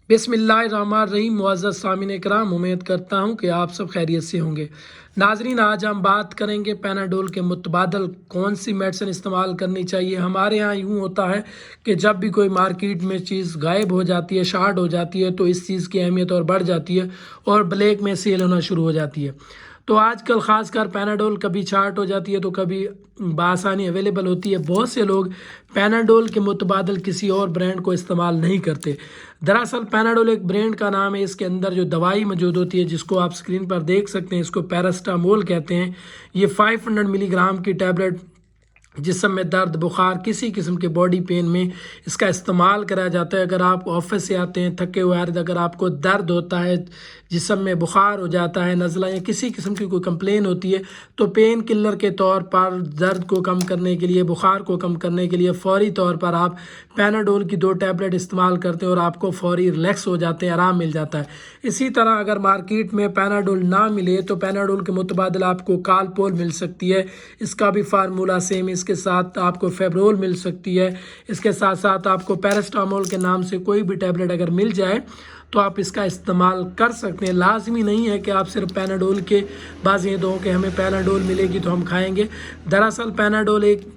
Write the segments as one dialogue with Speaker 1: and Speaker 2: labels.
Speaker 1: बिस्मिल्लाहिर्रहमानिर्रहीम। मुअज़्ज़ज़ सामिन इकराम, उम्मीद करता हूँ कि आप सब खैरियत से होंगे। नाज़रीन, आज हम बात करेंगे पैनाडोल के मुतबादल कौन सी मेडिसिन इस्तेमाल करनी चाहिए। हमारे यहाँ यूँ होता है कि जब भी कोई मार्केट में चीज़ गायब हो जाती है, शार्ट हो जाती है, तो इस चीज़ की अहमियत और बढ़ जाती है और ब्लैक में सेल होना शुरू हो जाती है। तो आजकल ख़ासकर पैनाडोल कभी शार्ट हो जाती है तो कभी बआसानी अवेलेबल होती है। बहुत से लोग पैनाडोल के मुतबादल किसी और ब्रांड को इस्तेमाल नहीं करते। दरअसल पैनाडोल एक ब्रांड का नाम है। इसके अंदर जो दवाई मौजूद होती है, जिसको आप स्क्रीन पर देख सकते हैं, इसको पैरास्टामोल कहते हैं। ये 500 मिलीग्राम की टैबलेट जिस्म में दर्द, बुखार, किसी किस्म के बॉडी पेन में इसका इस्तेमाल करा जाता है। अगर आप ऑफिस से आते हैं थके हुए, अगर आपको दर्द होता है, जिस्म में बुखार हो जाता है, नज़ला या किसी किस्म की कोई कंप्लेन होती है, तो पेन किलर के तौर पर दर्द को कम करने के लिए, बुखार को कम करने के लिए फ़ौरी तौर पर आप पैनाडोल की 2 टैबलेट इस्तेमाल करते हैं और आपको फ़ौरी रिलैक्स हो जाते हैं, आराम मिल जाता है। इसी तरह अगर मार्केट में पैनाडोल ना मिले तो पैनाडोल के मुतबादल आपको कालपोल मिल सकती है। इसका भी फार्मूला सेम। इसके साथ आपको फेब्रोल मिल सकती है। इसके साथ साथ आपको पैरास्टामोल के नाम से कोई भी टैबलेट अगर मिल जाए तो आप इसका इस्तेमाल कर सकते हैं। लाजमी नहीं है कि आप सिर्फ पैनाडोल के बाज़ ये दो कि हमें पैनाडोल मिलेगी तो हम खाएंगे। दरअसल पैनाडोल एक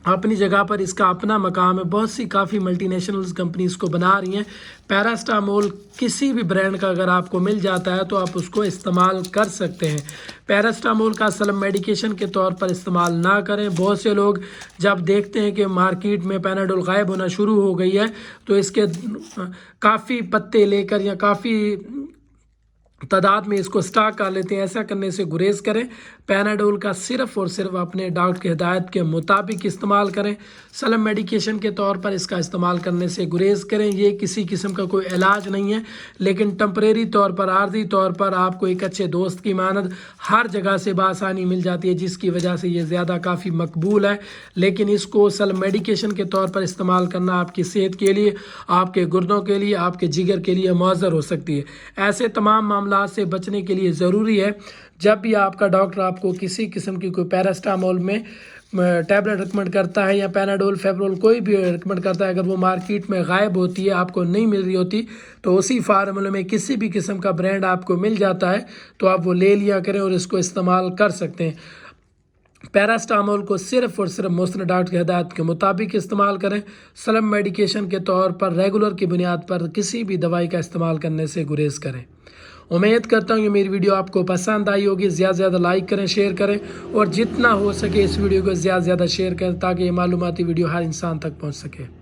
Speaker 1: अपनी जगह पर इसका अपना मकाम है। बहुत सी काफ़ी मल्टीनेशनल्स कंपनी इसको बना रही हैं। पैरास्टामोल किसी भी ब्रांड का अगर आपको मिल जाता है तो आप उसको इस्तेमाल कर सकते हैं। पैरास्टामोल का असल मेडिकेशन के तौर पर इस्तेमाल ना करें। बहुत से लोग जब देखते हैं कि मार्केट में पैनाडोल गायब होना शुरू हो गई है तो इसके काफ़ी पत्ते लेकर या काफ़ी तादाद में इसको स्टॉक कर लेते हैं। ऐसा करने से गुरेज करें। पैनाडोल का सिर्फ़ और सिर्फ अपने डॉक्टर की हिदायत के मुताबिक इस्तेमाल करें। सलम मेडिकेशन के तौर पर इसका इस्तेमाल करने से गुरेज करें। ये किसी किस्म का कोई इलाज नहीं है, लेकिन टम्परेरी तौर पर, आर्जी तौर पर आपको एक अच्छे दोस्त की मानद हर जगह से बआसानी मिल जाती है, जिसकी वजह से ये ज़्यादा काफ़ी मकबूल है। लेकिन इसको सलम मेडिकेशन के तौर पर इस्तेमाल करना आपकी सेहत के लिए, आपके गुर्दों के लिए, आपके जिगर के लिए मुअज़्ज़र हो सकती है। ऐसे तमाम मामला से बचने के लिए ज़रूरी है जब भी आपका डॉक्टर आपको किसी किस्म की कोई पैरास्टामोल में टैबलेट रिकमेंड करता है या पैनाडोल, फेब्रोल कोई भी रिकमेंड करता है, अगर वो मार्केट में गायब होती है, आपको नहीं मिल रही होती, तो उसी फार्मूले में किसी भी किस्म का ब्रांड आपको मिल जाता है तो आप वो ले लिया करें और इसको इस्तेमाल कर सकते हैं। पैरास्टामोल को सिर्फ़ और सिर्फ मुस्तनद डॉक्टर की हिदायत के मुताबिक इस्तेमाल करें। सलम मेडिकेशन के तौर पर रेगुलर की बुनियाद पर किसी भी दवाई का इस्तेमाल करने से गुरेज करें। उम्मीद करता हूँ कि मेरी वीडियो आपको पसंद आई होगी। ज़्यादा से ज़्यादा लाइक करें, शेयर करें और जितना हो सके इस वीडियो को ज़्यादा से ज़्यादा शेयर करें ताकि ये मालूमाती वीडियो हर इंसान तक पहुँच सके।